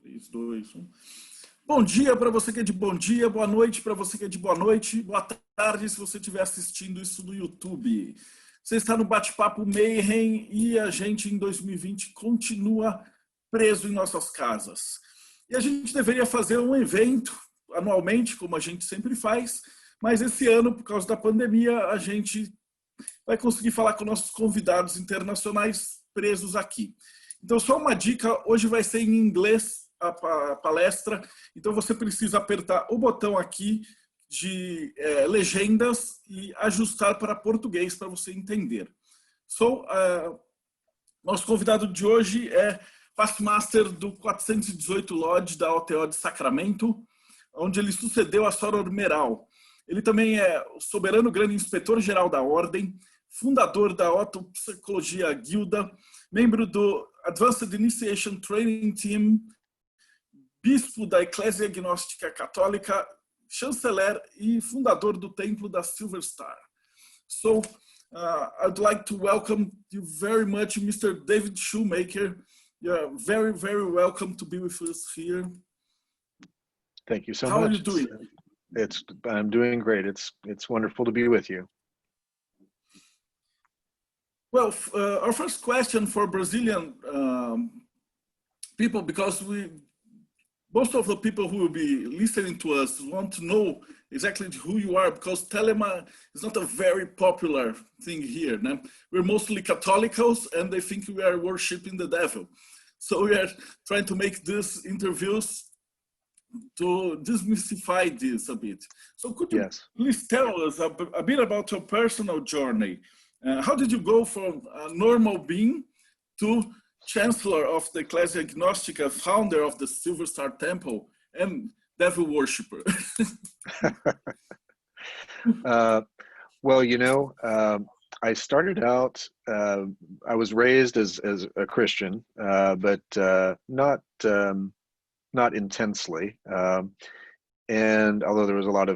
3, 2, 1. Bom dia para você que é de bom dia, boa noite para você que é de boa noite, boa tarde se você estiver assistindo isso no YouTube. Você está no bate-papo Mayhem e a gente em 2020 continua preso em nossas casas. E a gente deveria fazer um evento anualmente, como a gente sempre faz, mas esse ano, por causa da pandemia, a gente vai conseguir falar com nossos convidados internacionais presos aqui. Então, só uma dica, hoje vai ser em inglês a palestra, então você precisa apertar o botão aqui de legendas e ajustar para português para você entender. Nosso convidado de hoje é Pastmaster do 418 Lodge da OTO de Sacramento, onde ele sucedeu a Soror Meral. Ele também é o soberano grande inspetor-geral da Ordem, fundador da Autopsicologia Guilda, membro do Advanced Initiation Training Team, bispo da Eclésia Gnóstica Católica, chanceler e fundador do Templo da Silver Star. So, I'd like to welcome you very much, Mr. David Shoemaker. You're very, very welcome to be with us here. Thank you so much. How are you doing? I'm doing great. It's wonderful to be with you. Well, our first question for Brazilian people, because most of the people who will be listening to us want to know exactly who you are, because Thelema is not a very popular thing here. No? We're mostly Catholicos, and they think we are worshiping the devil. So we are trying to make these interviews to demystify this a bit. So could you please tell us a bit about your personal journey? How did you go from a normal being to Chancellor of the Ecclesia Gnostica, founder of the Silver Star Temple, and devil worshipper? Well, you know, I started out, I was raised as a Christian, but not intensely. And although there was a lot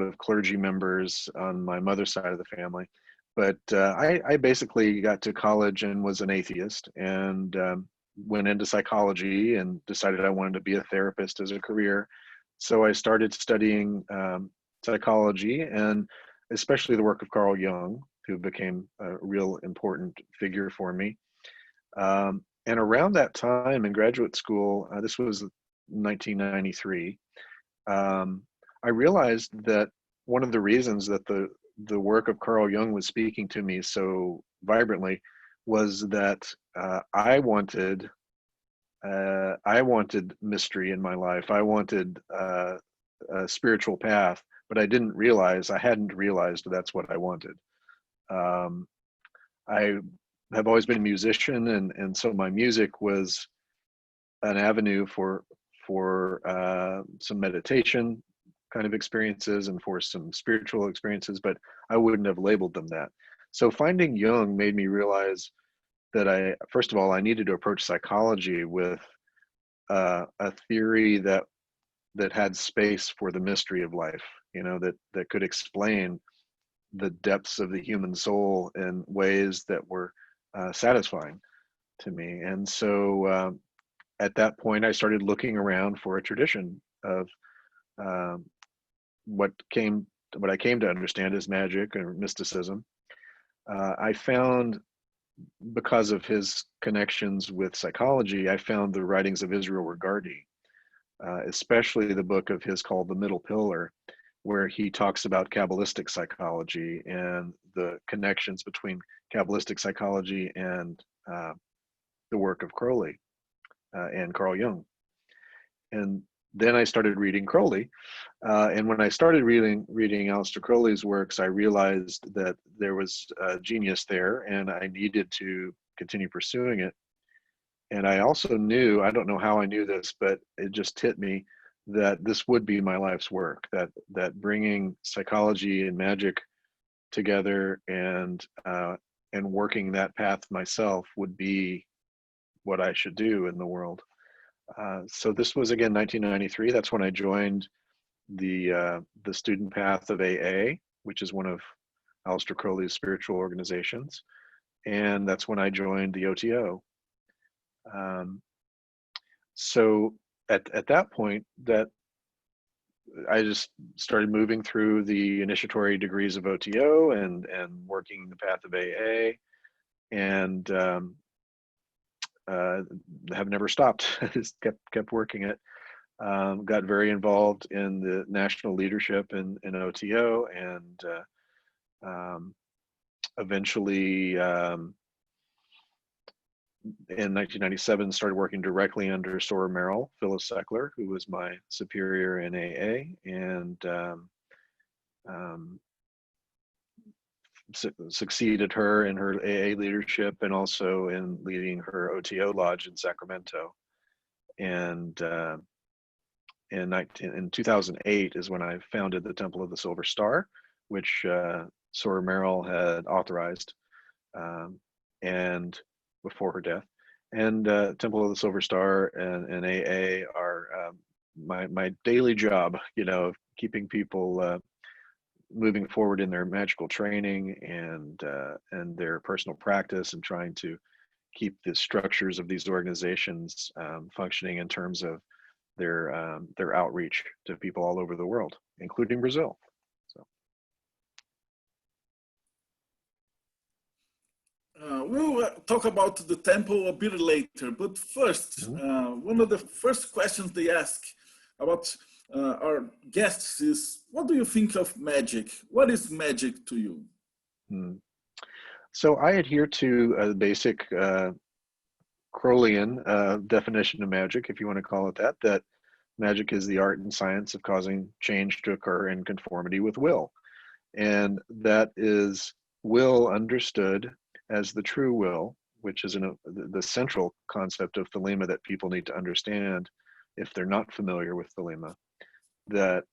of clergy members on my mother's side of the family, but I basically got to college and was an atheist, and went into psychology and decided I wanted to be a therapist as a career. So I started studying psychology, and especially the work of Carl Jung, who became a real important figure for me. And around that time in graduate school, this was 1993, I realized that one of the reasons that the work of Carl Jung was speaking to me so vibrantly was that I wanted mystery in my life. I wanted a spiritual path, but I hadn't realized that's what I wanted. I have always been a musician, and so my music was an avenue for some meditation kind of experiences and for some spiritual experiences, but I wouldn't have labeled them that. So finding Jung made me realize that first of all, I needed to approach psychology with a theory that had space for the mystery of life, you know, that could explain the depths of the human soul in ways that were satisfying to me. And so at that point, I started looking around for a tradition of what I came to understand as magic or mysticism. I found, because of his connections with psychology, I found the writings of Israel Regardie, especially the book of his called The Middle Pillar, where he talks about Kabbalistic psychology and the connections between Kabbalistic psychology and the work of Crowley and Carl Jung. And then I started reading Crowley, and when I started reading Aleister Crowley's works, I realized that there was genius there, and I needed to continue pursuing it. And I also knew, I don't know how I knew this, but it just hit me that this would be my life's work, that bringing psychology and magic together and working that path myself would be what I should do in the world. So this was again 1993. That's when I joined the student path of AA, which is one of Aleister Crowley's spiritual organizations, and that's when I joined the OTO. So at that point, that I just started moving through the initiatory degrees of OTO and working the path of AA, and have never stopped. Just kept working it. Got very involved in the national leadership in OTO, and eventually in 1997 started working directly under Sora Merrill, Phyllis Seckler, who was my superior in AA, and succeeded her in her AA leadership and also in leading her OTO lodge in Sacramento. And in 2008 is when I founded the Temple of the Silver Star, which Sora Merrill had authorized, and before her death. And Temple of the Silver Star and AA are my daily job, keeping people moving forward in their magical training and their personal practice, and trying to keep the structures of these organizations functioning in terms of their outreach to people all over the world, including Brazil. So we'll talk about the temple a bit later, but first, one of the first questions they ask about our guests is, what do you think of magic? What is magic to you? So I adhere to a basic Crowleyan definition of magic, if you want to call it that, that magic is the art and science of causing change to occur in conformity with will. And that is will understood as the true will, which is the central concept of Thelema that people need to understand if they're not familiar with Thelema, that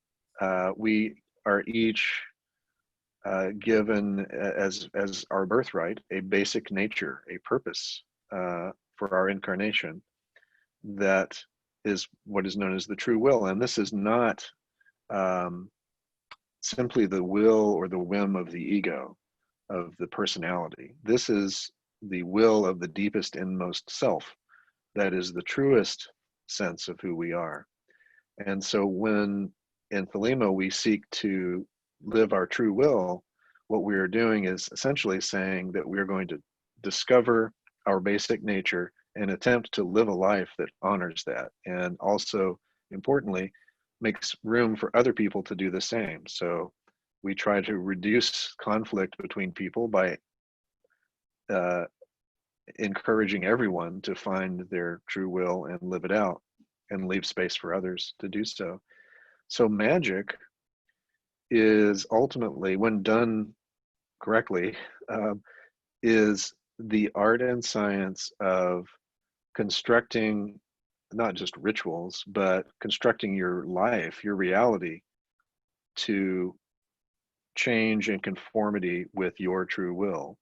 we are each given as our birthright a basic nature, a purpose for our incarnation, that is what is known as the true will. And this is not simply the will or the whim of the ego, of the personality. This is the will of the deepest inmost self, that is the truest sense of who we are. And so when in Thelema we seek to live our true will, what we are doing is essentially saying that we are going to discover our basic nature and attempt to live a life that honors that, and also, importantly, makes room for other people to do the same. So we try to reduce conflict between people by encouraging everyone to find their true will and live it out, and leave space for others to do so. So magic is ultimately, when done correctly, is the art and science of constructing not just rituals, but constructing your life, your reality, to change in conformity with your true will,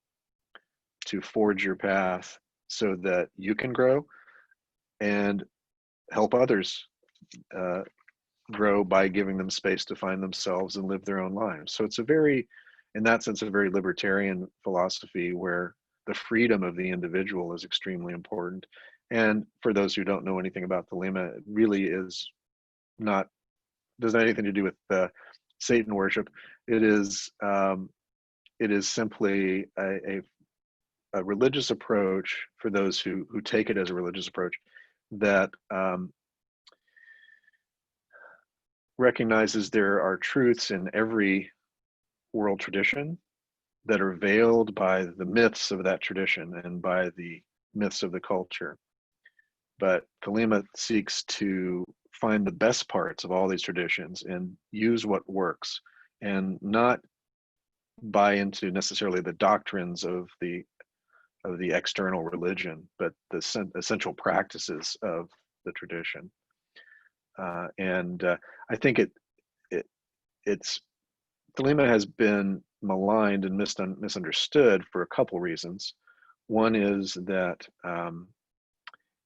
to forge your path so that you can grow and help others grow by giving them space to find themselves and live their own lives. So it's a very, in that sense, a very libertarian philosophy where the freedom of the individual is extremely important. And for those who don't know anything about Thelema, it really is not, doesn't have anything to do with Satan worship. It is simply a religious approach for those who take it as a religious approach that recognizes there are truths in every world tradition that are veiled by the myths of that tradition and by the myths of the culture. But Thelema seeks to find the best parts of all these traditions and use what works, and not buy into necessarily the doctrines of the external religion, but the essential practices of the tradition. I think it's Thelema has been maligned and misunderstood for a couple reasons. One is that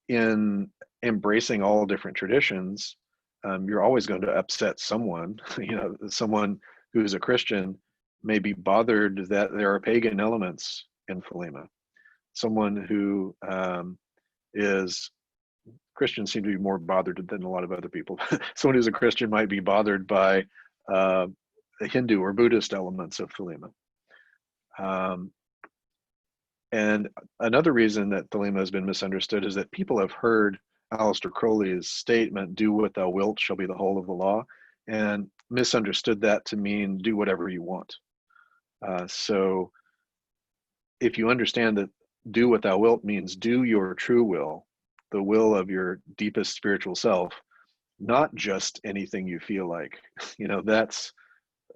in embracing all different traditions, you're always going to upset someone. Someone who's a Christian may be bothered that there are pagan elements in Thelema. Someone who is Christians seem to be more bothered than a lot of other people. Someone who's a Christian might be bothered by Hindu or Buddhist elements of Thelema. And another reason that Thelema has been misunderstood is that people have heard Aleister Crowley's statement, "Do what thou wilt shall be the whole of the law," and misunderstood that to mean do whatever you want. So if you understand that do what thou wilt means do your true will, the will of your deepest spiritual self, not just anything you feel like, that's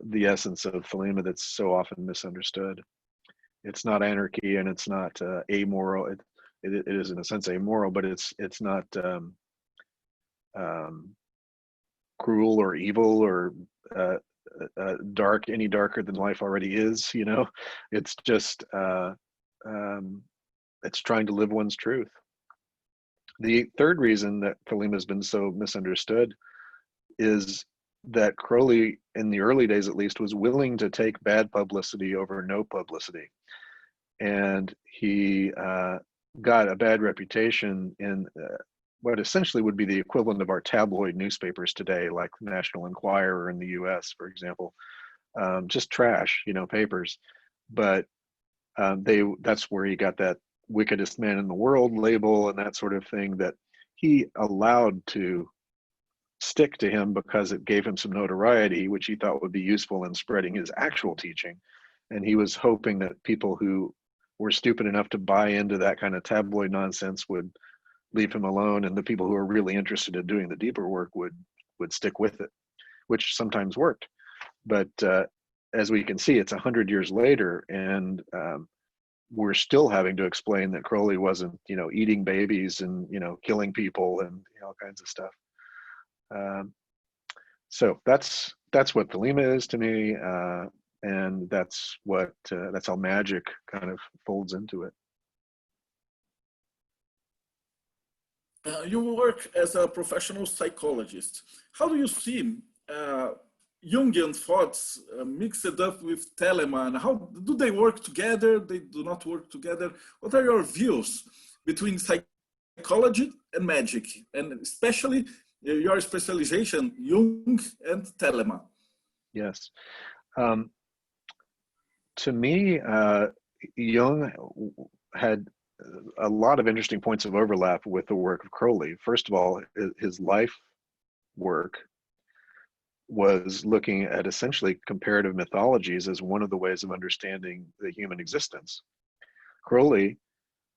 the essence of Thelema that's so often misunderstood. It's not anarchy, and it's not amoral. It is in a sense amoral, but it's not cruel or evil or dark any darker than life already is. It's just it's trying to live one's truth. The third reason that Thelema has been so misunderstood is that Crowley, in the early days at least, was willing to take bad publicity over no publicity. And he got a bad reputation in what essentially would be the equivalent of our tabloid newspapers today, like the National Enquirer in the US, for example. Just trash, papers. But that's where he got that wickedest man in the world label and that sort of thing that he allowed to stick to him because it gave him some notoriety, which he thought would be useful in spreading his actual teaching. And he was hoping that people who were stupid enough to buy into that kind of tabloid nonsense would leave him alone, and the people who are really interested in doing the deeper work would stick with it, which sometimes worked. But as we can see, it's 100 years later, and we're still having to explain that Crowley wasn't, eating babies and, killing people and all kinds of stuff. So that's what Thelema is to me, and that's how magic kind of folds into it. You work as a professional psychologist. How do you see Jungian thoughts mixed up with Thelema, and how do they work together? They do not work together. What are your views between psychology and magic, and especially your specialization, Jung and Thelema? Yes. To me, Jung had a lot of interesting points of overlap with the work of Crowley. First of all, his life work was looking at essentially comparative mythologies as one of the ways of understanding the human existence. Crowley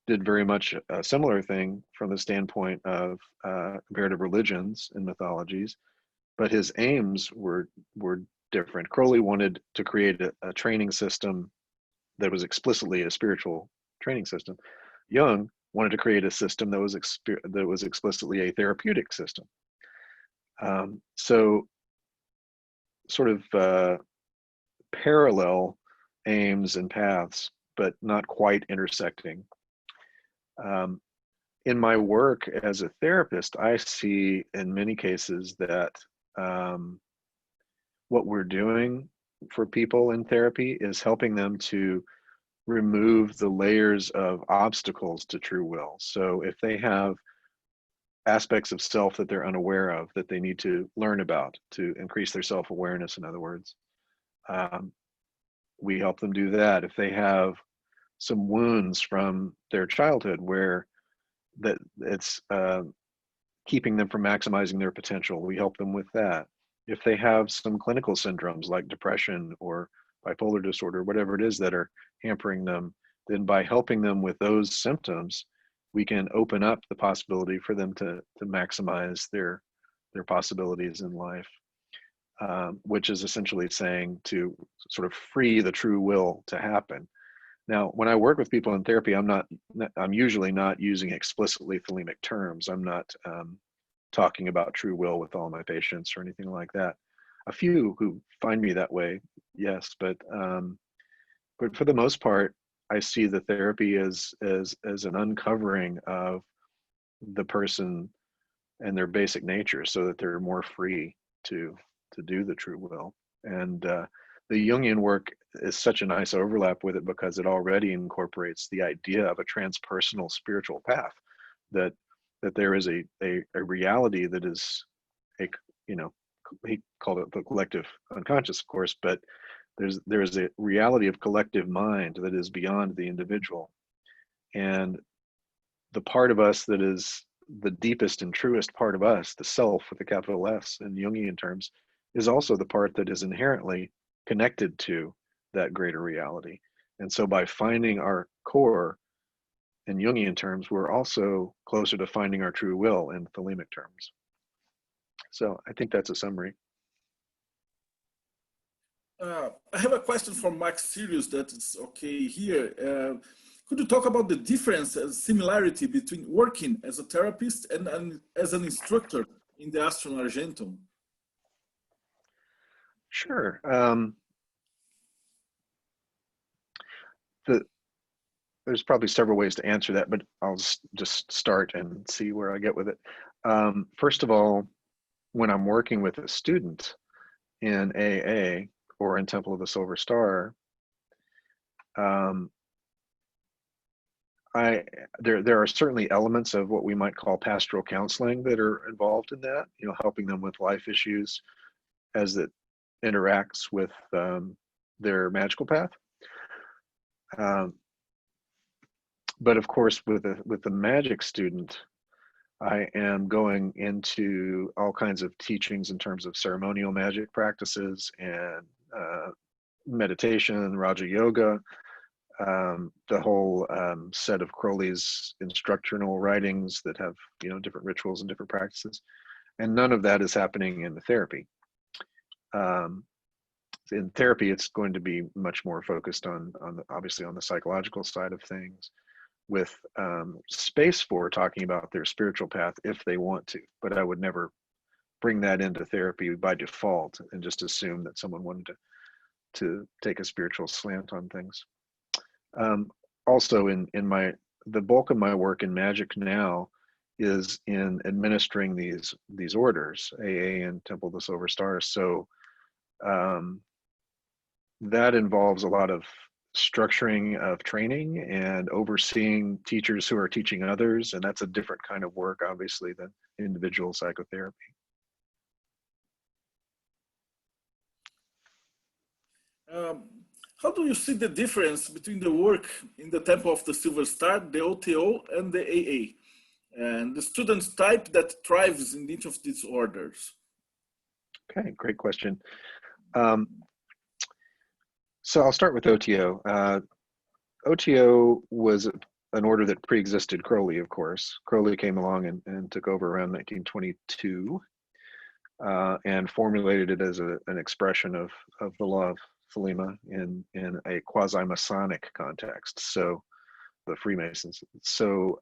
did very much a similar thing from the standpoint of comparative religions and mythologies, but his aims were different. Crowley wanted to create a training system that was explicitly a spiritual training system. Jung wanted to create a system that was explicitly a therapeutic system. So sort of parallel aims and paths, but not quite intersecting. In my work as a therapist, I see in many cases that what we're doing for people in therapy is helping them to remove the layers of obstacles to true will. So if they have aspects of self that they're unaware of, that they need to learn about to increase their self-awareness, in other words, we help them do that. If they have some wounds from their childhood where that it's keeping them from maximizing their potential, we help them with that. If they have some clinical syndromes like depression or bipolar disorder, whatever it is that are hampering them, then by helping them with those symptoms, we can open up the possibility for them to maximize their possibilities in life, which is essentially saying to sort of free the true will to happen. Now, when I work with people in therapy, I'm usually not using explicitly Thelemic terms. I'm not talking about true will with all my patients or anything like that. A few who find me that way, yes, but for the most part, I see the therapy as an uncovering of the person and their basic nature, so that they're more free to do the true will. And the Jungian work is such a nice overlap with it because it already incorporates the idea of a transpersonal spiritual path that that there is a reality that is a, you know, he called it the collective unconscious, of course, but there is a reality of collective mind that is beyond the individual. And the part of us that is the deepest and truest part of us, the self with a capital S in Jungian terms, is also the part that is inherently connected to that greater reality. And so by finding our core in Jungian terms, we're also closer to finding our true will in Thelemic terms. So I think that's a summary. I have a question from Max Sirius that is okay here. Could you talk about the difference and similarity between working as a therapist and as an instructor in the Astrum Argentum? Sure. There's probably several ways to answer that, but I'll just start and see where I get with it. First of all, when I'm working with a student in AA or in Temple of the Silver Star, there are certainly elements of what we might call pastoral counseling that are involved in that, you know, helping them with life issues as it interacts with their magical path. But of course, with the magic student, I am going into all kinds of teachings in terms of ceremonial magic practices and meditation, Raja Yoga, the whole set of Crowley's instructional writings that have, you know, different rituals and different practices. And none of that is happening in the therapy. In therapy, it's going to be much more focused on obviously on the psychological side of things, with space for talking about their spiritual path if they want to. But I would never bring that into therapy by default and just assume that someone wanted to take a spiritual slant on things. Also, in the bulk of my work in magic now is in administering these orders, AA and Temple of the Silver Star. So that involves a lot of structuring of training and overseeing teachers who are teaching others, and that's a different kind of work, obviously, than individual psychotherapy. How do you see the difference between the work in the Temple of the Silver Star, the OTO, and the AA, and the student type that thrives in each of these orders? Okay, great question. So I'll start with OTO. OTO was an order that pre-existed Crowley, of course. Crowley came along and took over around 1922 and formulated it as an expression of the law of Thelema in a quasi-Masonic context, so the Freemasons. So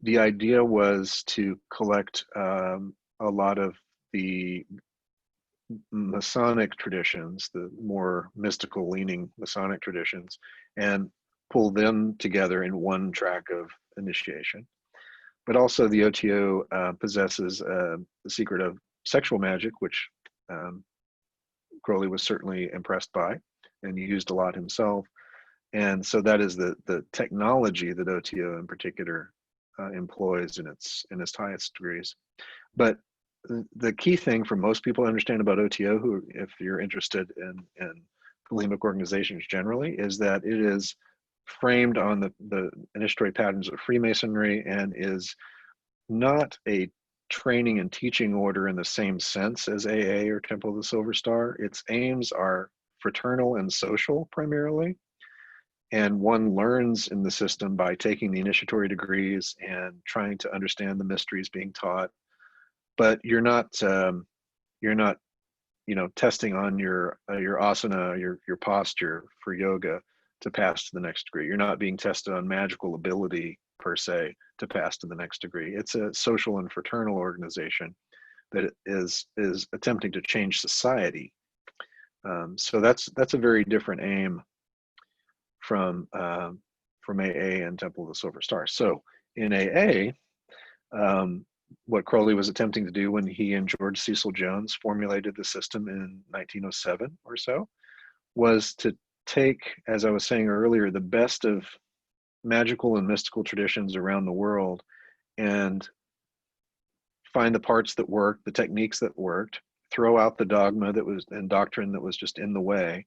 the idea was to collect a lot of the Masonic traditions, the more mystical leaning Masonic traditions, and pull them together in one track of initiation. But also the OTO possesses the secret of sexual magic, which Crowley was certainly impressed by and used a lot himself. And so that is the technology that OTO in particular employs in its highest degrees. But the key thing for most people to understand about OTO, who, if you're interested in Thelemic organizations generally, is that it is framed on the initiatory patterns of Freemasonry and is not a training and teaching order in the same sense as AA or Temple of the Silver Star. Its aims are fraternal and social primarily, and one learns in the system by taking the initiatory degrees and trying to understand the mysteries being taught. But you're not testing on your asana, your posture for yoga to pass to the next degree. You're not being tested on magical ability per se to pass to the next degree. It's a social and fraternal organization that is attempting to change society. So that's a very different aim from AA and Temple of the Silver Star. So in AA, what Crowley was attempting to do when he and George Cecil Jones formulated the system in 1907 or so was to take, as I was saying earlier, the best of magical and mystical traditions around the world and find the parts that worked, the techniques that worked, throw out the dogma that was and doctrine that was just in the way,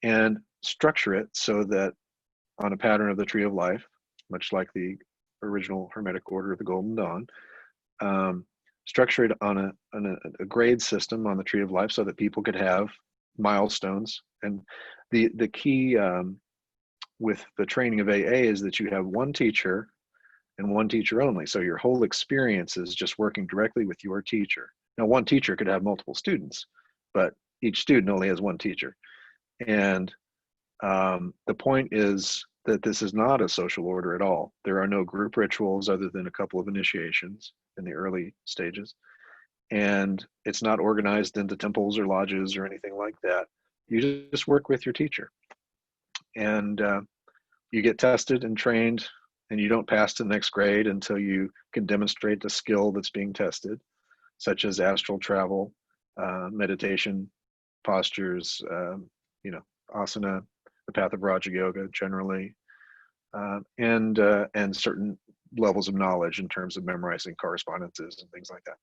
and structure it so that on a pattern of the tree of life, much like the original Hermetic order of the Golden Dawn, structure it on a grade system on the tree of life so that people could have milestones. And the key with the training of AA is that you have one teacher and one teacher only. So your whole experience is just working directly with your teacher. Now, one teacher could have multiple students, but each student only has one teacher. And the point is that this is not a social order at all. There are no group rituals other than a couple of initiations in the early stages. And it's not organized into temples or lodges or anything like that. You just work with your teacher. And you get tested and trained, and you don't pass to the next grade until you can demonstrate the skill that's being tested, such as astral travel, meditation, postures, asana, the path of Raja Yoga generally, and certain levels of knowledge in terms of memorizing correspondences and things like that.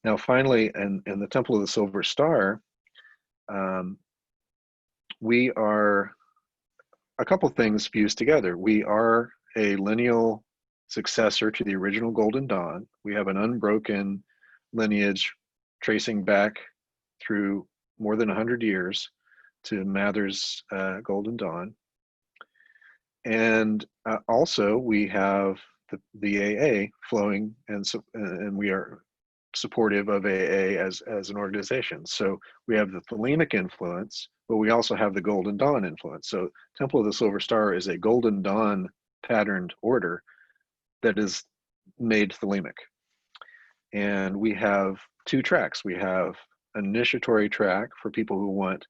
Now, finally, in the Temple of the Silver Star, we are a couple things fused together. We are a lineal successor to the original Golden Dawn. We have an unbroken lineage tracing back through more than 100 years to Mather's Golden Dawn. And also we have the AA flowing, and we are supportive of AA as an organization. So we have the Thelemic influence, but we also have the Golden Dawn influence. So Temple of the Silver Star is a Golden Dawn patterned order that is made Thelemic. And we have two tracks. We have an initiatory track for people who want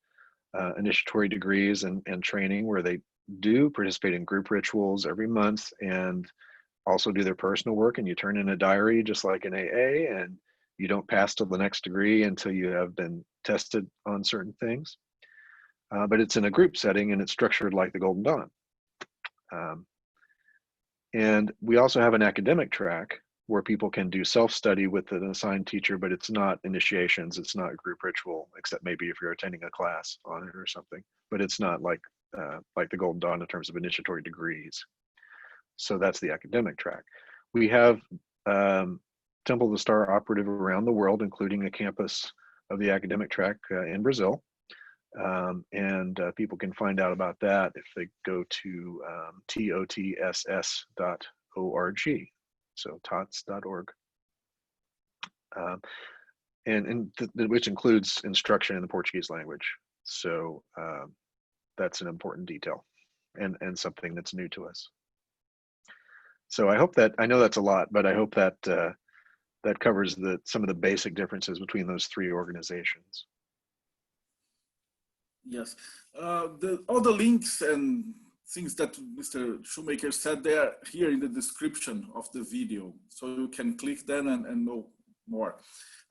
initiatory degrees and training, where they do participate in group rituals every month and also do their personal work, and you turn in a diary just like an AA, and you don't pass to the next degree until you have been tested on certain things. But it's in a group setting, and it's structured like the Golden Dawn. And we also have an academic track where people can do self-study with an assigned teacher, but it's not initiations, it's not group ritual, except maybe if you're attending a class on it or something. But it's not like the Golden Dawn in terms of initiatory degrees. So that's the academic track. We have Temple of the Star operative around the world, including a campus of the academic track in Brazil. And people can find out about that if they go to TOTSS.org, so tots.org, which includes instruction in the Portuguese language. So that's an important detail and something that's new to us. So I hope that, I know that's a lot, but I hope that that covers some of the basic differences between those three organizations. Yes, all the links and things that Mr. Shoemaker said, they are here in the description of the video, so you can click them and know more.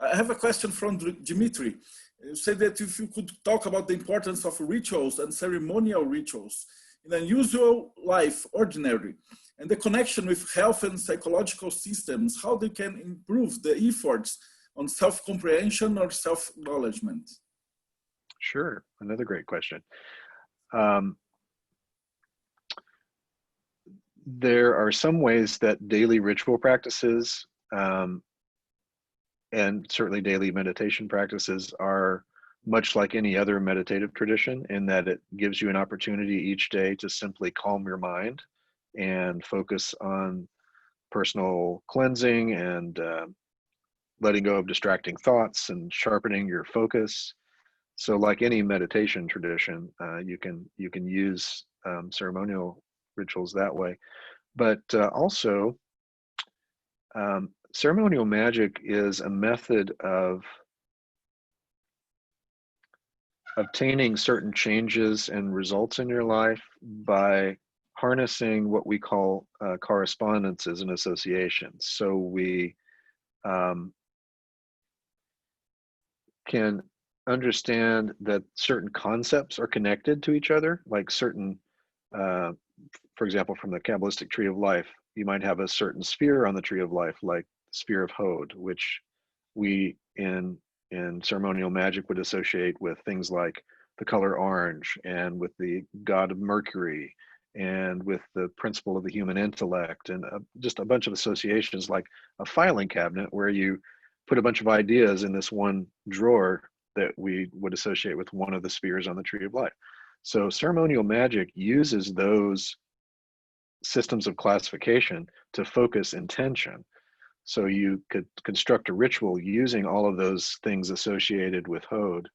I have a question from Dimitri. You said that if you could talk about the importance of rituals and ceremonial rituals in unusual life, ordinary, and the connection with health and psychological systems, how they can improve the efforts on self-comprehension or self-acknowledgement. Sure, another great question. There are some ways that daily ritual practices and certainly daily meditation practices are much like any other meditative tradition, in that it gives you an opportunity each day to simply calm your mind and focus on personal cleansing and letting go of distracting thoughts and sharpening your focus. So like any meditation tradition, you can use ceremonial rituals that way. But also, ceremonial magic is a method of obtaining certain changes and results in your life by harnessing what we call correspondences and associations. So we can understand that certain concepts are connected to each other, like certain, for example, from the Kabbalistic tree of life, you might have a certain sphere on the tree of life, like sphere of Hod, which we in ceremonial magic would associate with things like the color orange, and with the god of Mercury, and with the principle of the human intellect, and just a bunch of associations, like a filing cabinet where you put a bunch of ideas in this one drawer that we would associate with one of the spheres on the tree of life. So ceremonial magic uses those systems of classification to focus intention. So you could construct a ritual using all of those things associated with Hod,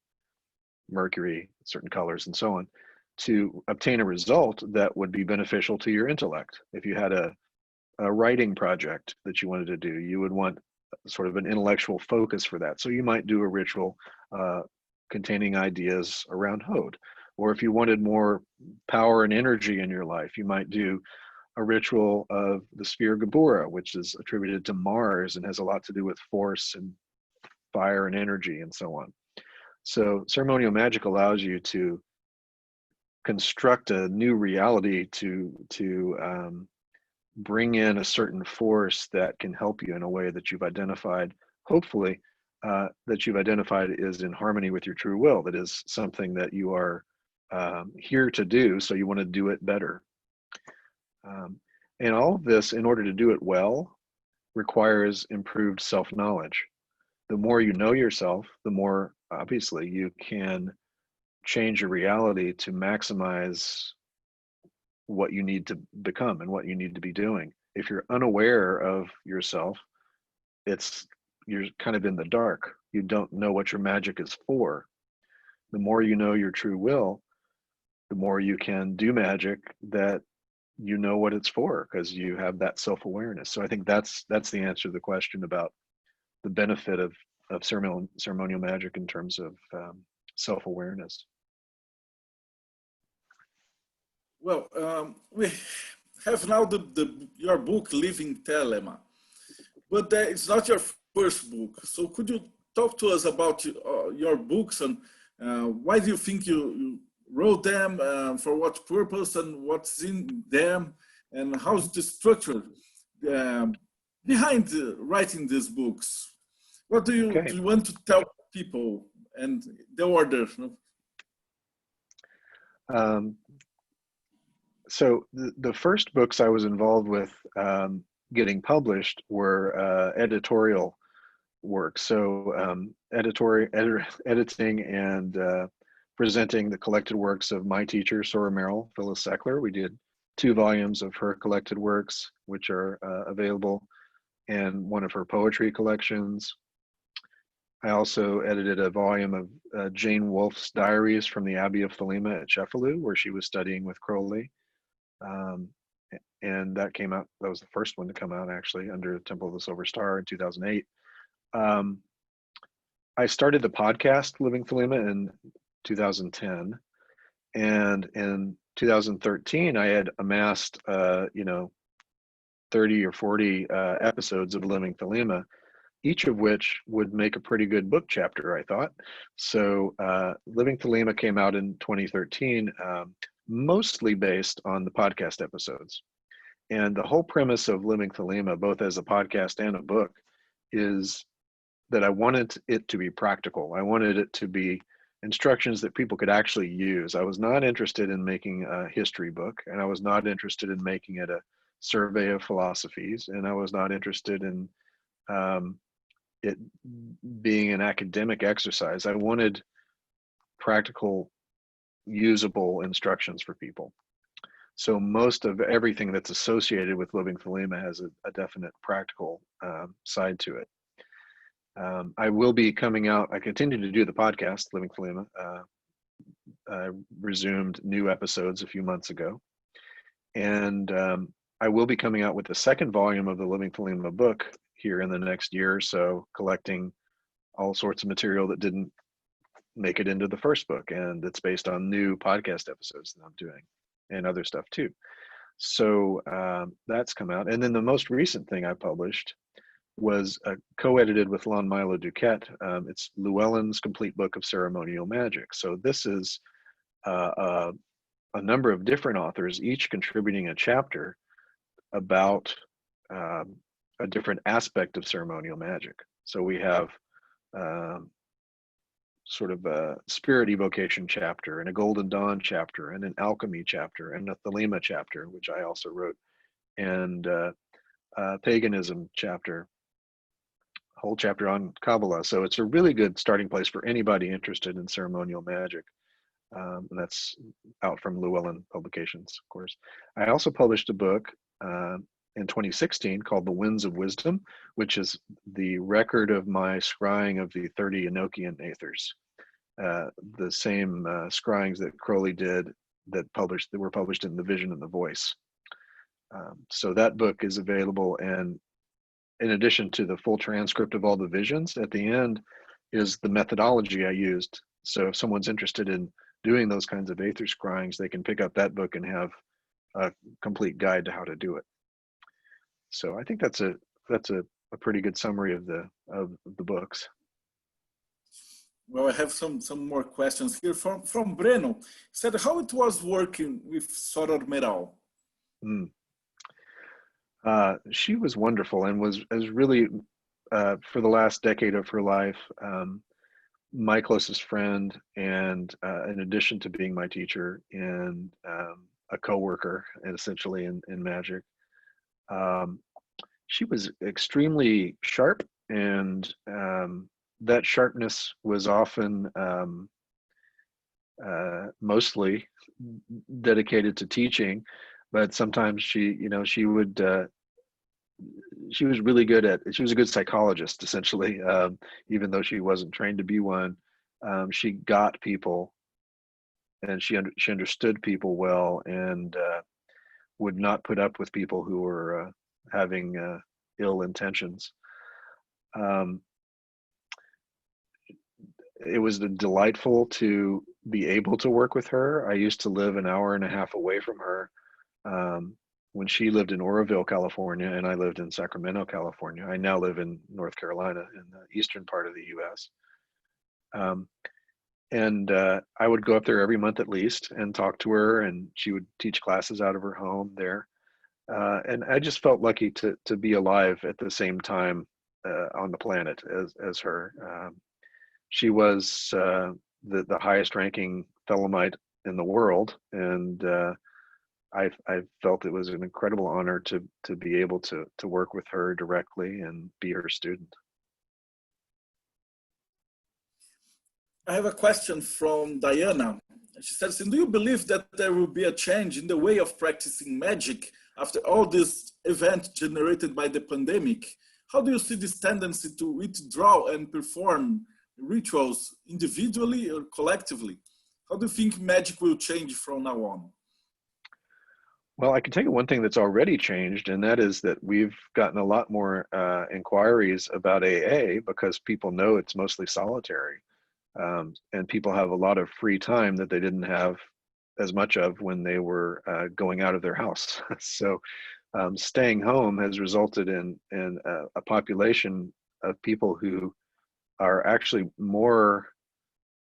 Mercury, certain colors, and so on, to obtain a result that would be beneficial to your intellect. If you had a writing project that you wanted to do, you would want sort of an intellectual focus for that. So you might do a ritual containing ideas around Hod. Or if you wanted more power and energy in your life, you might do a ritual of the sphere Gabura, which is attributed to Mars and has a lot to do with force and fire and energy and so on. So ceremonial magic allows you to construct a new reality, to bring in a certain force that can help you in a way that you've identified, hopefully, that you've identified is in harmony with your true will, that is something that you are here to do, so you want to do it better. And all of this, in order to do it well, requires improved self-knowledge. The more you know yourself, the more obviously you can change your reality to maximize what you need to become and what you need to be doing. If you're unaware of yourself, you're kind of in the dark. You don't know what your magic is for. The more you know your true will, the more you can do magic that you know what it's for, because you have that self-awareness. So I think that's the answer to the question about the benefit of ceremonial magic in terms of self-awareness. Well, we have now your book, Vivendo Thelema, but it's not your first book. So could you talk to us about your books, and why do you think you wrote them, for what purpose, and what's in them, and how's the structure behind writing these books? What do you want to tell people, and the order? So the first books I was involved with getting published were editorial work. So editing and presenting the collected works of my teacher, Sora Merrill, Phyllis Seckler. We did 2 volumes of her collected works, which are available, and one of her poetry collections. I also edited a volume of Jane Wolfe's diaries from the Abbey of Thelema at Cefalù, where she was studying with Crowley. And that came out, that was the first one to come out actually, under Temple of the Silver Star in 2008. I started the podcast Vivendo Thelema in 2010. And in 2013, I had amassed, 30 or 40 episodes of Vivendo Thelema, each of which would make a pretty good book chapter, I thought. So Vivendo Thelema came out in 2013, mostly based on the podcast episodes. And the whole premise of Vivendo Thelema, both as a podcast and a book, is that I wanted it to be practical. I wanted it to be instructions that people could actually use. I was not interested in making a history book, and I was not interested in making it a survey of philosophies, and I was not interested in it being an academic exercise. I wanted practical, usable instructions for people. So most of everything that's associated with Vivendo Thelema has a definite practical side to it. I will be coming out, I continue to do the podcast, Vivendo Thelema. I resumed new episodes a few months ago. And I will be coming out with the second volume of the Vivendo Thelema book here in the next year or so, collecting all sorts of material that didn't make it into the first book, and it's based on new podcast episodes that I'm doing and other stuff too. So that's come out. And then the most recent thing I published was co-edited with Lon Milo Duquette. It's Llewellyn's Complete Book of Ceremonial Magic. So this is a number of different authors, each contributing a chapter about a different aspect of ceremonial magic. So we have sort of a spirit evocation chapter and a golden dawn chapter and an alchemy chapter and a Thelema chapter, which I also wrote, and paganism chapter, whole chapter on Kabbalah. So it's a really good starting place for anybody interested in ceremonial magic. And that's out from Llewellyn Publications, of course. I also published a book in 2016 called The Winds of Wisdom, which is the record of my scrying of the 30 Enochian Aethers. The same scryings that Crowley did that were published in The Vision and the Voice. So that book is available, and in addition to the full transcript of all the visions, at the end is the methodology I used. So if someone's interested in doing those kinds of aether scryings, they can pick up that book and have a complete guide to how to do it. So I think that's a pretty good summary of the books. Well, I have some more questions here from Breno. He said how it was working with Soror Meral. She was wonderful and was really for the last decade of her life my closest friend, and in addition to being my teacher and a co-worker, and essentially in magic. She was extremely sharp, and that sharpness was often mostly dedicated to teaching, but sometimes she was really good she was a good psychologist, essentially. Even though she wasn't trained to be one, she got people, and she understood people well, and would not put up with people who were having ill intentions. It was delightful to be able to work with her. I used to live an hour and a half away from her when she lived in Oroville, California, and I lived in Sacramento, California. I now live in North Carolina, in the eastern part of the U.S. And I would go up there every month at least and talk to her, and she would teach classes out of her home there. And I just felt lucky to be alive at the same time on the planet as her. She was the highest ranking Thelemite in the world, and I felt it was an incredible honor to be able to work with her directly and be her student. I have a question from Diana. She says, do you believe that there will be a change in the way of practicing magic after all this event generated by the pandemic? How do you see this tendency to withdraw and perform rituals individually or collectively? How do you think magic will change from now on? Well, I can tell you one thing that's already changed, and that is that we've gotten a lot more inquiries about AA because people know it's mostly solitary. And people have a lot of free time that they didn't have as much of when they were going out of their house. So staying home has resulted in a population of people who are actually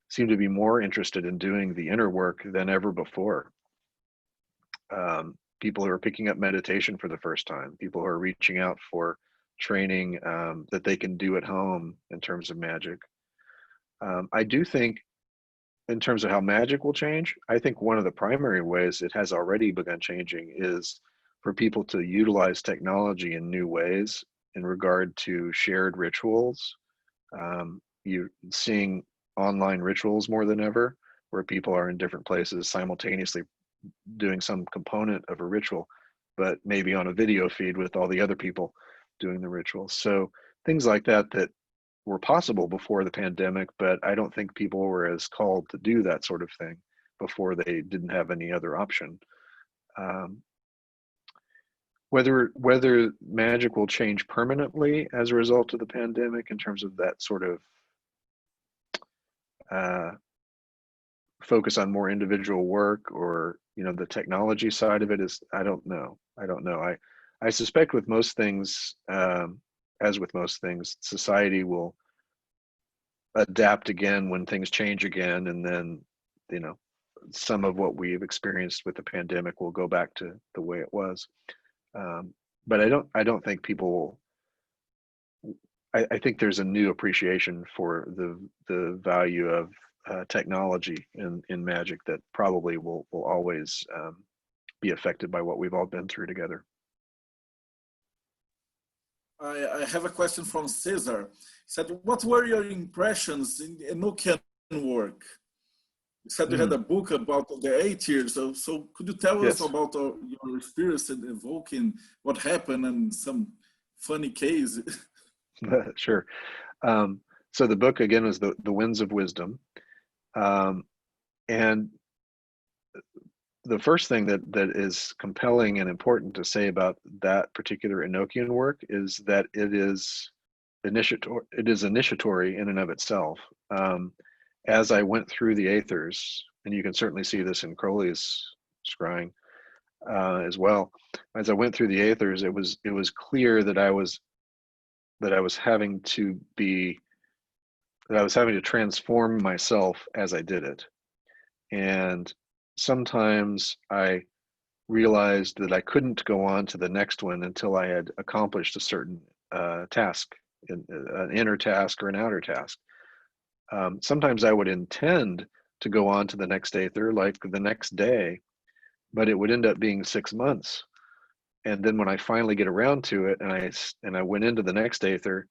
seem to be more interested in doing the inner work than ever before. People who are picking up meditation for the first time, people who are reaching out for training that they can do at home in terms of magic. I do think, in terms of how magic will change, I think one of the primary ways it has already begun changing is for people to utilize technology in new ways in regard to shared rituals. You're seeing online rituals more than ever, where people are in different places simultaneously doing some component of a ritual, but maybe on a video feed with all the other people doing the ritual. So things like that were possible before the pandemic, but I don't think people were as called to do that sort of thing before they didn't have any other option. Whether magic will change permanently as a result of the pandemic in terms of that sort of focus on more individual work, or the technology side of it, is I don't know. I suspect with most things, as with most things, society will adapt again when things change again, and then some of what we've experienced with the pandemic will go back to the way it was. but I don't think people. I think there's a new appreciation for the value of technology in magic that probably will always be affected by what we've all been through together. I have a question from Cesar. He said, what were your impressions in the Enochian work? You said you had a book about the 8 years. So could you tell us Yes. about your experience in evoking what happened and some funny case? Sure. So the book again was the Winds of Wisdom, and the first thing that is compelling and important to say about that particular Enochian work is that it is initiatory in and of itself. As I went through the aethers, and you can certainly see this in Crowley's scrying as well. As I went through the aethers, it was clear that I was having to transform myself as I did it. And sometimes I realized that I couldn't go on to the next one until I had accomplished a certain task, an inner task or an outer task. Sometimes I would intend to go on to the next aether, like the next day, but it would end up being 6 months. And then when I finally get around to it, and I went into the next aether,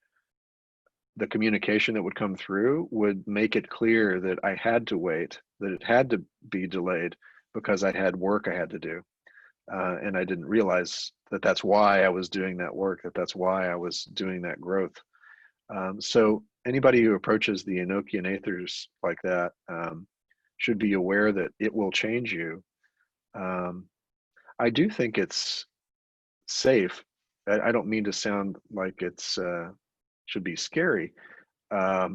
the communication that would come through would make it clear that I had to wait, that it had to be delayed because I had work I had to do. And I didn't realize that that's why I was doing that work, that's why I was doing that growth. So anybody who approaches the Enochian aethers like that should be aware that it will change you. I do think it's safe. I don't mean to sound like it's should be scary. I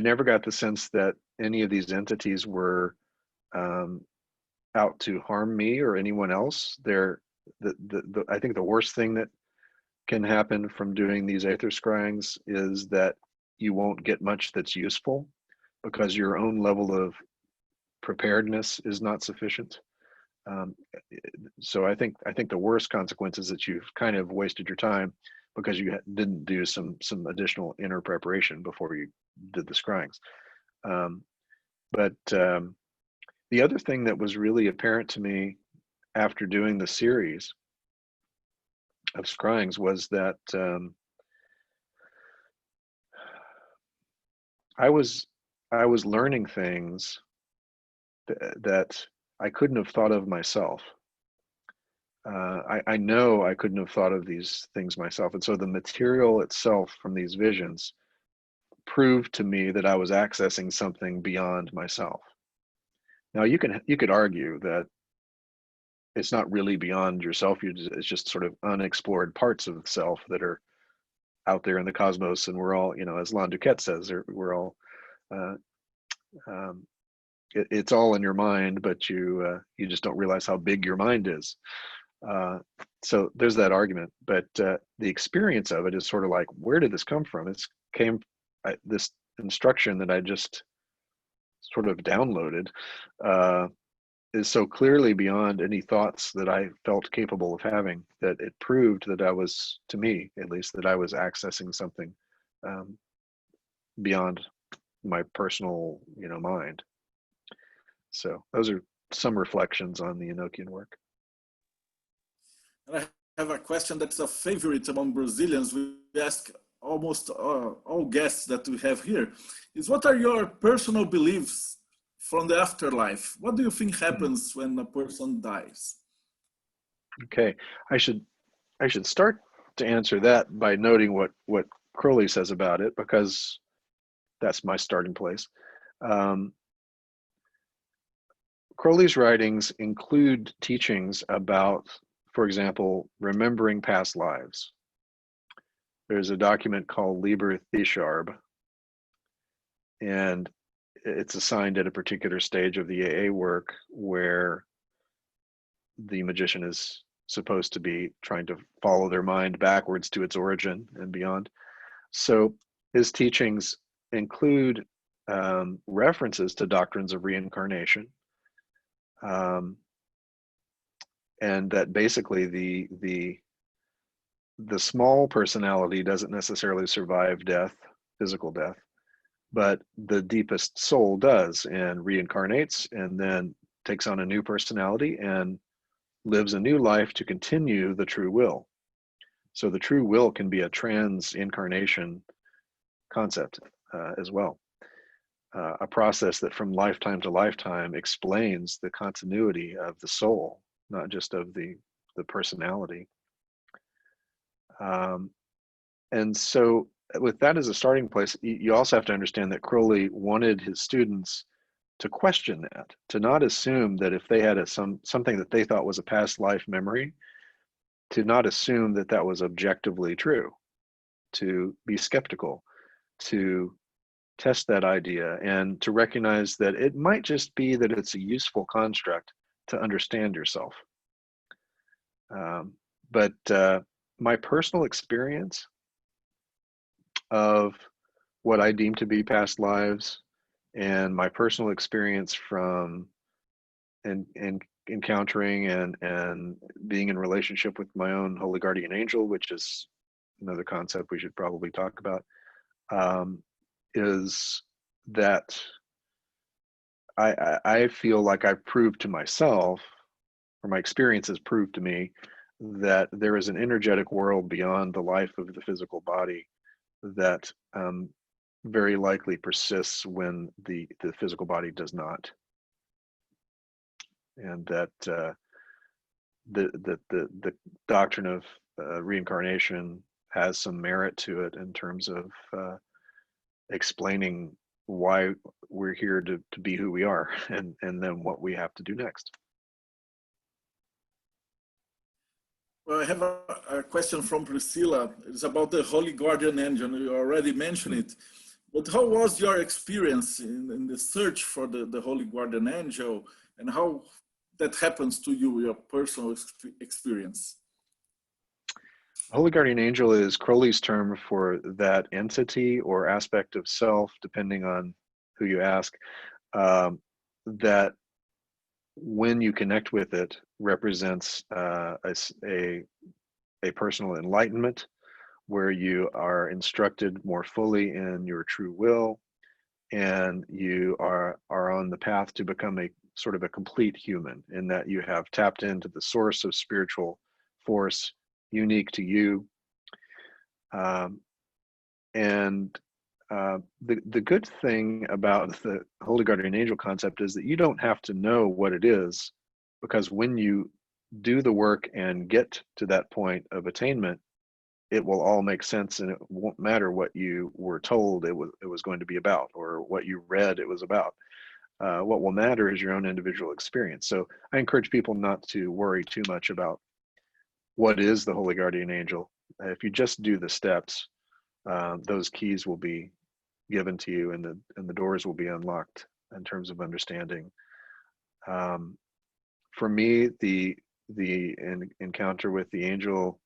never got the sense that any of these entities were out to harm me or anyone else. I think the worst thing that can happen from doing these aether scryings is that you won't get much that's useful because your own level of preparedness is not sufficient. So I think the worst consequence is that you've kind of wasted your time because you didn't do some additional inner preparation before you did the scryings. But the other thing that was really apparent to me after doing the series of scryings was that I was learning things that I couldn't have thought of myself. I know I couldn't have thought of these things myself. And so the material itself from these visions proved to me that I was accessing something beyond myself. Now you could argue that it's not really beyond yourself. It's just sort of unexplored parts of the self that are out there in the cosmos, and we're all, as Lon Duquette says, we're all. It's all in your mind, but you just don't realize how big your mind is. So there's that argument, but the experience of it is sort of like, where did this come from? This instruction that I just sort of downloaded is so clearly beyond any thoughts that I felt capable of having, that it proved that I was, to me at least, that I was accessing something beyond my personal, mind. So those are some reflections on the Enochian work. And I have a question that's a favorite among Brazilians. We ask almost all guests that we have here, is what are your personal beliefs from the afterlife? What do you think happens when a person dies? Okay, I should start to answer that by noting what Crowley says about it, because that's my starting place. Crowley's writings include teachings about, for example, remembering past lives. There's a document called Liber Thisharb, and it's assigned at a particular stage of the AA work where the magician is supposed to be trying to follow their mind backwards to its origin and beyond. So his teachings include references to doctrines of reincarnation, and that basically the the small personality doesn't necessarily survive death, physical death, but the deepest soul does, and reincarnates and then takes on a new personality and lives a new life to continue the true will. So the true will can be a trans-incarnation concept as well. A process that from lifetime to lifetime explains the continuity of the soul, not just of the personality. And so with that as a starting place, you also have to understand that Crowley wanted his students to question that, to not assume that if they had something that they thought was a past life memory, to not assume that that was objectively true, to be skeptical, to test that idea, and to recognize that it might just be that it's a useful construct to understand yourself. But my personal experience of what I deem to be past lives, and my personal experience from encountering and being in relationship with my own holy guardian angel, which is another concept we should probably talk about, is that I feel like I've proved to myself, or my experience has proved to me, that there is an energetic world beyond the life of the physical body that very likely persists when the physical body does not, and that the doctrine of reincarnation has some merit to it in terms of explaining why we're here to be who we are, and then what we have to do next. Well, I have a question from Priscilla. It's about the Holy Guardian Angel. You already mentioned it, but how was your experience in the search for the Holy Guardian Angel, and how that happens to you, your personal experience? Holy Guardian Angel is Crowley's term for that entity or aspect of self, depending on who you ask, that when you connect with it represents a personal enlightenment, where you are instructed more fully in your true will, and you are on the path to become a sort of a complete human, in that you have tapped into the source of spiritual force unique to you. The good thing about the Holy Guardian Angel concept is that you don't have to know what it is, because when you do the work and get to that point of attainment, it will all make sense, and it won't matter what you were told it was going to be about, or what you read it was about. What will matter is your own individual experience. So I encourage people not to worry too much about what is the Holy Guardian Angel. If you just do the steps, those keys will be given to you, and the doors will be unlocked in terms of understanding. For me, the encounter with the angel,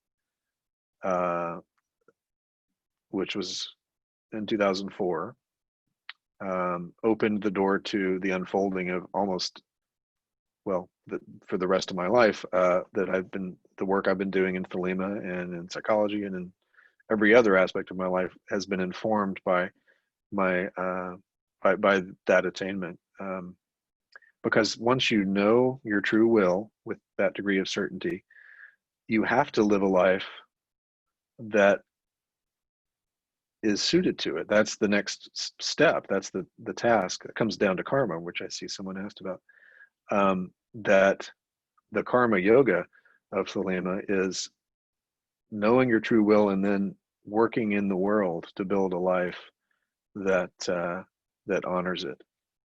which was in 2004, opened the door to the unfolding of almost, well, for the rest of my life, the work I've been doing in Thelema and in psychology and in every other aspect of my life has been informed by my by that attainment. Because once you know your true will with that degree of certainty, you have to live a life that is suited to it. That's the next step. That's the task. It comes down to karma, which I see someone asked about. That the karma yoga of Thelema is knowing your true will and then working in the world to build a life that that honors it,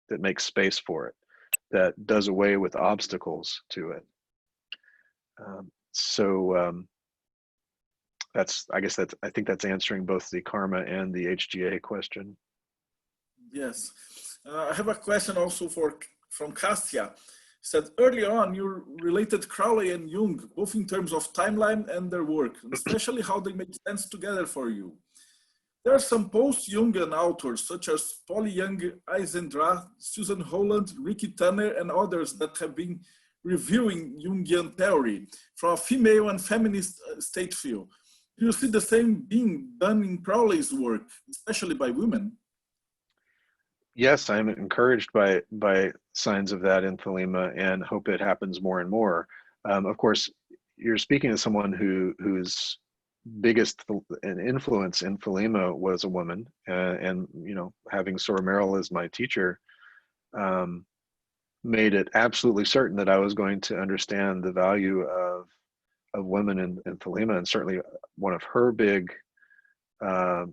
that makes space for it, that does away with obstacles to it. I think that's answering both the karma and the HGA question. Yes. I have a question also from Cassia. Said early on you related Crowley and Jung both in terms of timeline and their work, especially how they make sense together for you. There are some post-Jungian authors such as Paul Young, Eisendra, Susan Holland, Ricky Tanner, and others that have been reviewing Jungian theory from a female and feminist state view. Do you see the same being done in Crowley's work, especially by women? Yes, I'm encouraged by signs of that in Thelema and hope it happens more and more. Of course, you're speaking to someone whose biggest an influence in Thelema was a woman, and you know, having Sora Merrill as my teacher um, made it absolutely certain that I was going to understand the value of women in Thelema, and certainly one of her big uh,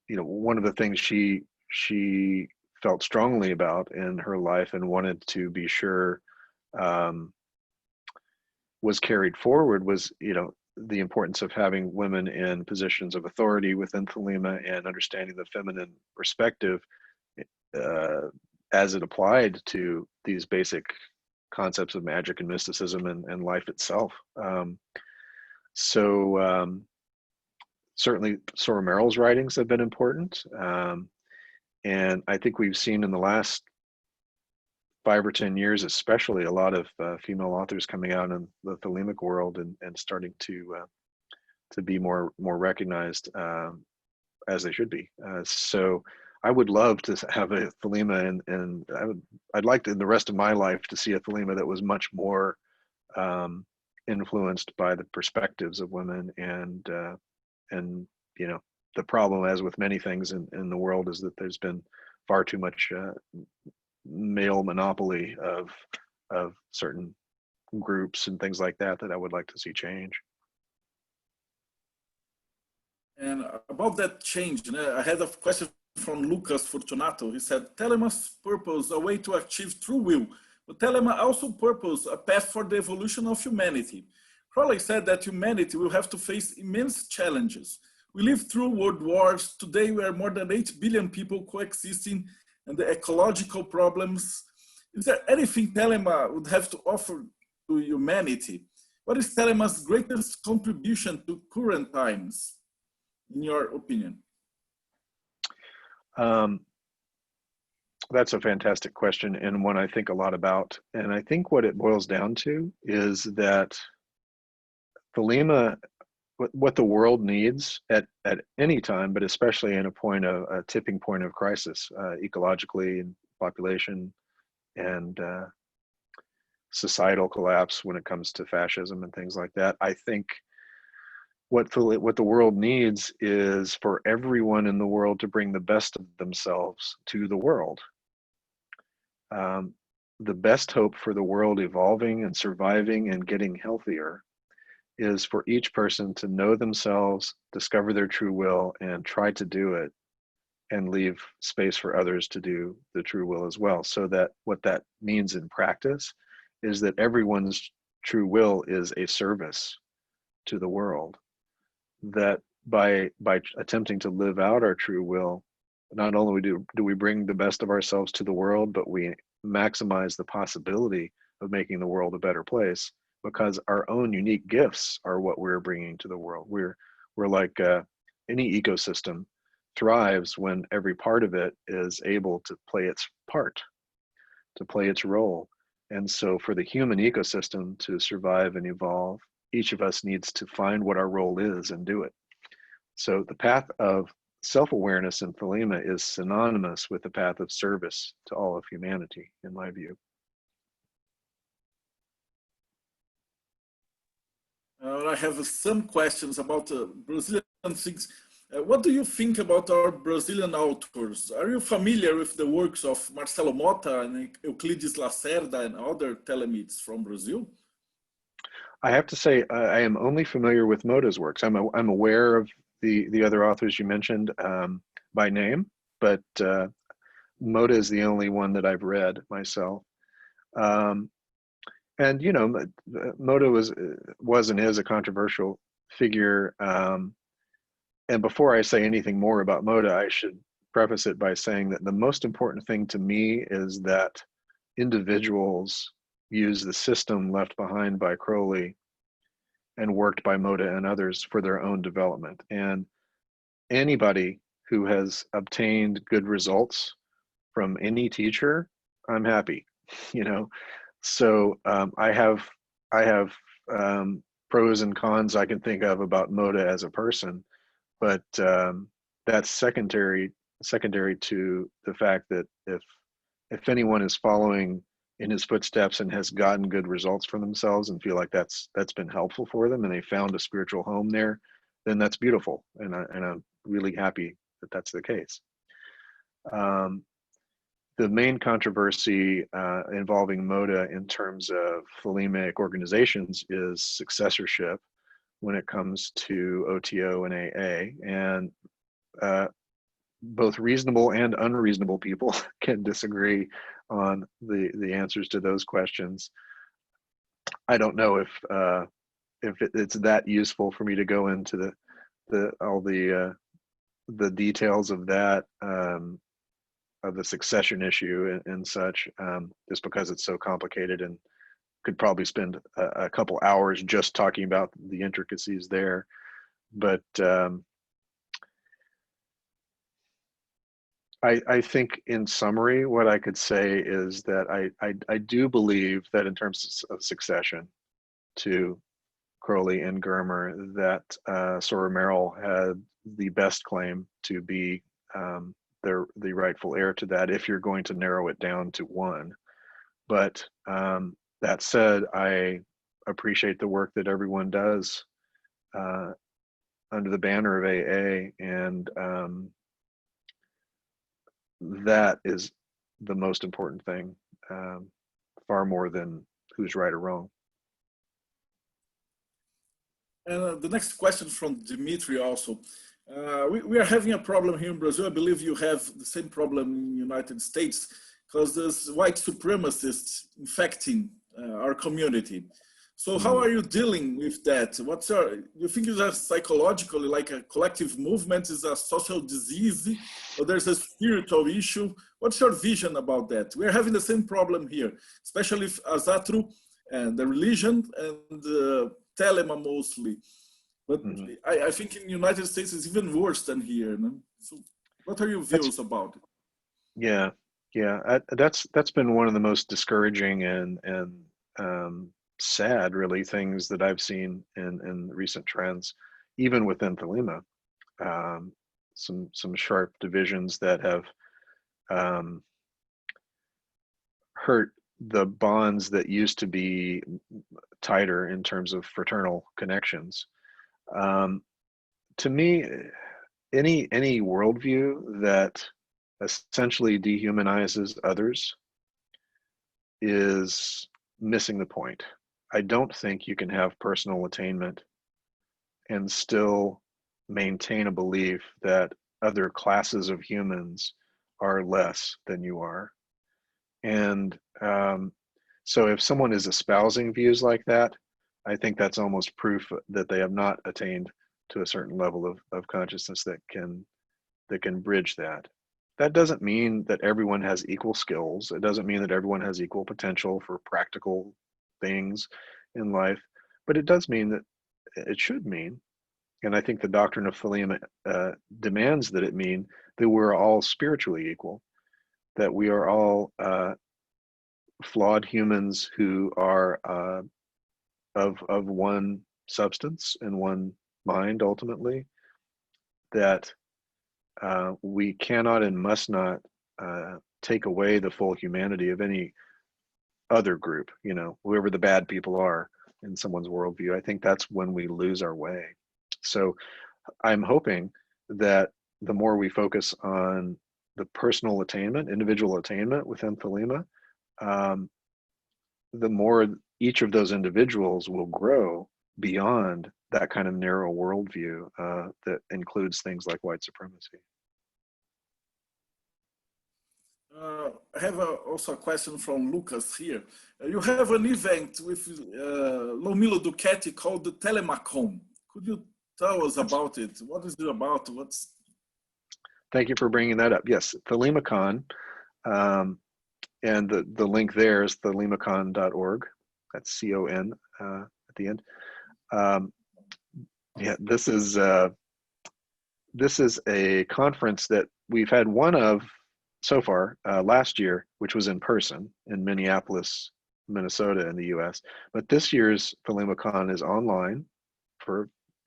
you know, one of the things she felt strongly about in her life and wanted to be sure um, was carried forward was, you know, the importance of having women in positions of authority within Thelema and understanding the feminine perspective uh, as it applied to these basic concepts of magic and mysticism and life itself. So certainly Sora Merrill's writings have been important. And I think we've seen in the last 5 or 10 years, especially, a lot of female authors coming out in the Thelemic world and starting to be more recognized as they should be. So I would love to have a Thelema, and I'd like to, in the rest of my life, to see a Thelema that was much more influenced by the perspectives of women, and you know, the problem, as with many things in the world, is that there's been far too much male monopoly of certain groups and things like that I would like to see change. And about that change, I had a question from Lucas Fortunato. He said, Thelema's purpose a way to achieve true will, but Thelema also purpose a path for the evolution of humanity. Crowley said that humanity will have to face immense challenges. We lived through world wars. Today we are more than 8 billion people coexisting, and the ecological problems. Is there anything Thelema would have to offer to humanity? What is Thelema's greatest contribution to current times, in your opinion? That's a fantastic question, and one I think a lot about. And I think what it boils down to is that Thelema, what the world needs at any time, but especially in a tipping point of crisis, ecologically, and population, and societal collapse when it comes to fascism and things like that. I think what the world needs is for everyone in the world to bring the best of themselves to the world. The best hope for the world evolving and surviving and getting healthier is for each person to know themselves, discover their true will, and try to do it, and leave space for others to do the true will as well. So that what that means in practice is that everyone's true will is a service to the world. That by attempting to live out our true will, not only do we bring the best of ourselves to the world, but we maximize the possibility of making the world a better place, because our own unique gifts are what we're bringing to the world. We're like any ecosystem thrives when every part of it is able to play its part, to play its role. And so for the human ecosystem to survive and evolve, each of us needs to find what our role is and do it. So the path of self-awareness in Thelema is synonymous with the path of service to all of humanity, in my view. I have some questions about Brazilian things. What do you think about our Brazilian authors? Are you familiar with the works of Marcelo Motta and Euclides Lacerda and other Thelemites from Brazil? I have to say, I am only familiar with Motta's works. I'm aware of the other authors you mentioned by name, but Motta is the only one that I've read myself. And you know, Motta was and is a controversial figure. And before I say anything more about Motta, I should preface it by saying that the most important thing to me is that individuals use the system left behind by Crowley and worked by Motta and others for their own development. And anybody who has obtained good results from any teacher, I'm happy, you know. So I have pros and cons I can think of about Moda as a person, but that's secondary to the fact that if anyone is following in his footsteps and has gotten good results for themselves and feel like that's been helpful for them and they found a spiritual home there, then that's beautiful, and I'm really happy that that's the case. The main controversy involving Moda in terms of Thelemic organizations is successorship when it comes to OTO and AA, and both reasonable and unreasonable people can disagree on the answers to those questions. I don't know if it's that useful for me to go into all the details of that, of the succession issue and such, just because it's so complicated, and could probably spend a couple hours just talking about the intricacies there. But I think in summary, what I could say is that I do believe that in terms of succession to Crowley and Germer, that Sora Merrill had the best claim to be the rightful heir to that, if you're going to narrow it down to one. But that said, I appreciate the work that everyone does under the banner of AA, and that is the most important thing, far more than who's right or wrong. And the next question from Dimitri also. We are having a problem here in Brazil. I believe you have the same problem in the United States, because there's white supremacists infecting our community. So how are you dealing with that? You think it's a psychological, like a collective movement, is a social disease, or there's a spiritual issue? What's your vision about that? We're having the same problem here, especially if Azatru and the religion and Thelema mostly. But I think in the United States it's even worse than here. No? So what are your views about it? Yeah. That's been one of the most discouraging and sad, really, things that I've seen in recent trends, even within Thelema. Some sharp divisions that have hurt the bonds that used to be tighter in terms of fraternal connections. To me, any worldview that essentially dehumanizes others is missing the point. I don't think you can have personal attainment and still maintain a belief that other classes of humans are less than you are. And so if someone is espousing views like that, I think that's almost proof that they have not attained to a certain level of consciousness that can bridge that. That doesn't mean that everyone has equal skills. It doesn't mean that everyone has equal potential for practical things in life, but it does mean that it should mean, and I think the doctrine of Thelema demands that it mean, that we're all spiritually equal, that we are all flawed humans who are of one substance and one mind ultimately, that we cannot and must not take away the full humanity of any other group, whoever the bad people are in someone's worldview. I think that's when we lose our way. So I'm hoping that the more we focus on the personal attainment, individual attainment within Thelema, the more each of those individuals will grow beyond that kind of narrow worldview that includes things like white supremacy. I have also a question from Lucas here. You have an event with Lomilo Ducetti called the Telemacon. Could you tell us about it? What is it about? Thank you for bringing that up. Yes, Thelemacon, and the link there is thelemacon.org. That's CON at the end. Yeah, this is a conference that we've had one of so far last year, which was in person in Minneapolis, Minnesota in the US. But this year's ThelemaCon is online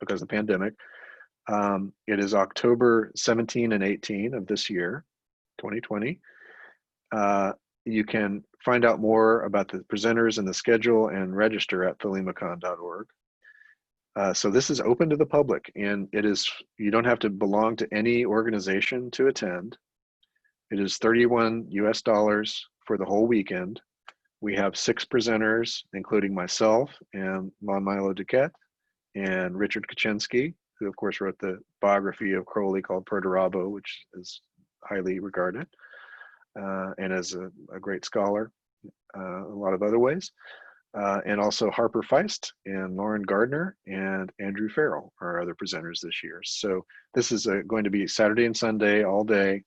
because of the pandemic. It is October 17 and 18 of this year, 2020. You can find out more about the presenters and the schedule and register at thelemacon.org. So this is open to the public, and you don't have to belong to any organization to attend. It is $31 US for the whole weekend. We have 6 presenters, including myself and Lon Milo Duquette and Richard Kaczynski, who of course wrote the biography of Crowley called Perdurabo, which is highly regarded, and as a great scholar a lot of other ways. And also Harper Feist and Lauren Gardner and Andrew Farrell are other presenters this year. So this is going to be Saturday and Sunday all day,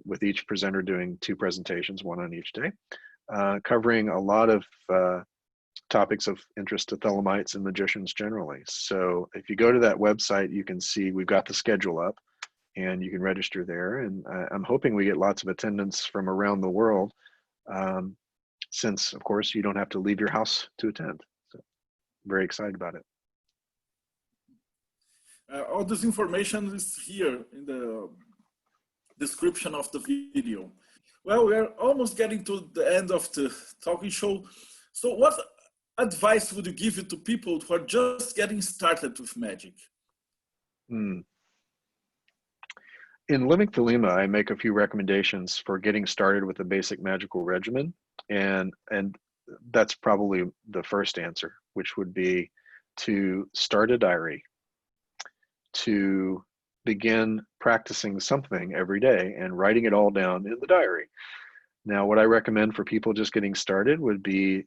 with each presenter doing 2 presentations, one on each day, covering a lot of topics of interest to Thelemites and magicians generally. So if you go to that website, you can see we've got the schedule up and you can register there. And I'm hoping we get lots of attendance from around the world, since of course you don't have to leave your house to attend. So I'm very excited about it. All this information is here in the description of the video. Well, we are almost getting to the end of the talking show. So what advice would you give to people who are just getting started with magic? In Living Thelema, I make a few recommendations for getting started with a basic magical regimen. And that's probably the first answer, which would be to start a diary, to begin practicing something every day and writing it all down in the diary. Now, what I recommend for people just getting started would be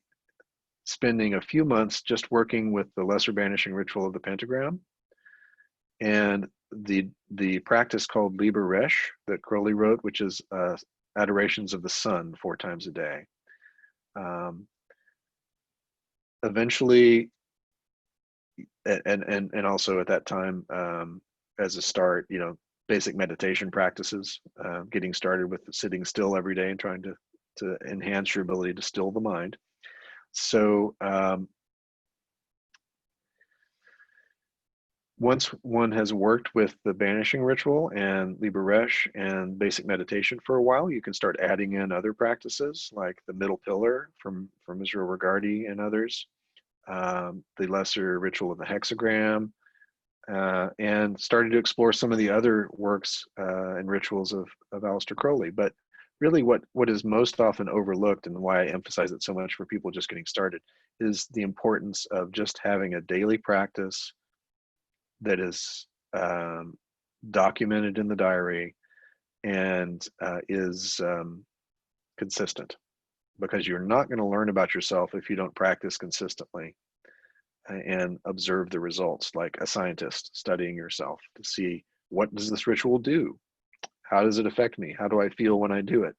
spending a few months just working with the lesser banishing ritual of the pentagram and the practice called Liber Resh that Crowley wrote, which is adorations of the sun 4 times a day. Eventually, and also at that time, as a start, basic meditation practices, getting started with sitting still every day and trying to enhance your ability to still the mind. So once one has worked with the banishing ritual and Liber Resh and basic meditation for a while, you can start adding in other practices like the middle pillar from Israel Regardie and others, the lesser ritual of the hexagram, and started to explore some of the other works and rituals of Aleister Crowley. But really what is most often overlooked, and why I emphasize it so much for people just getting started, is the importance of just having a daily practice that is documented in the diary and is consistent, because you're not going to learn about yourself if you don't practice consistently and observe the results, like a scientist studying yourself to see, what does this ritual do? How does it affect me? How do I feel when I do it?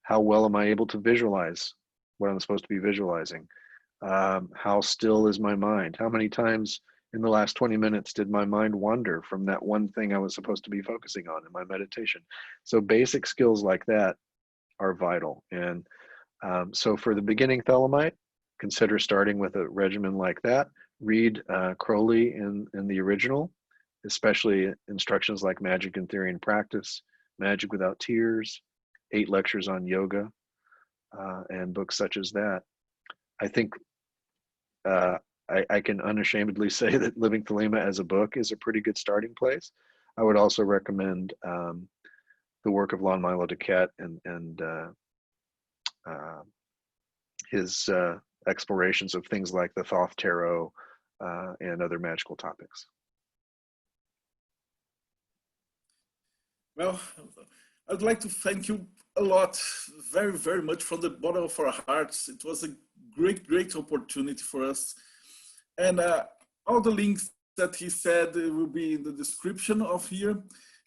How well am I able to visualize what I'm supposed to be visualizing? How still is my mind? How many times in the last 20 minutes did my mind wander from that one thing I was supposed to be focusing on in my meditation? So basic skills like that are vital. And so for the beginning Thelemite, consider starting with a regimen like that. Read Crowley in the original, especially instructions like Magic in Theory and Practice, Magic Without Tears, 8 lectures on yoga, and books such as that. I think I can unashamedly say that Living Thelema as a book is a pretty good starting place. I would also recommend the work of Lon Milo Duquette and his explorations of things like the Thoth Tarot and other magical topics. Well, I'd like to thank you a lot, very, very much from the bottom of our hearts. It was a great opportunity for us. And all the links that he said will be in the description of here.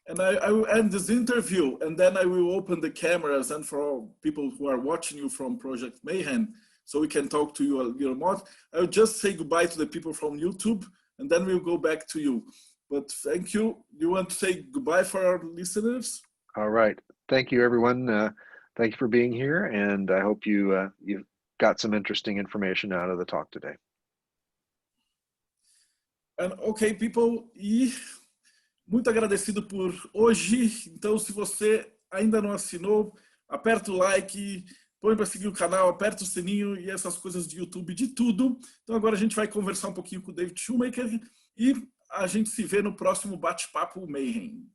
And I will end this interview, and then I will open the cameras, and for all people who are watching you from Project Mayhem, so we can talk to you a little more. I will just say goodbye to the people from YouTube, and then we'll go back to you. But thank you. You want to say goodbye for our listeners? All right. Thank you, everyone. Thank you for being here, and I hope you got some interesting information out of the talk today. And ok, people, e muito agradecido por hoje. Então, se você ainda não assinou, aperta o like, põe para seguir o canal, aperta o sininho e essas coisas de YouTube, de tudo. Então, agora a gente vai conversar um pouquinho com o David Shoemaker e a gente se vê no próximo bate-papo Mayhem.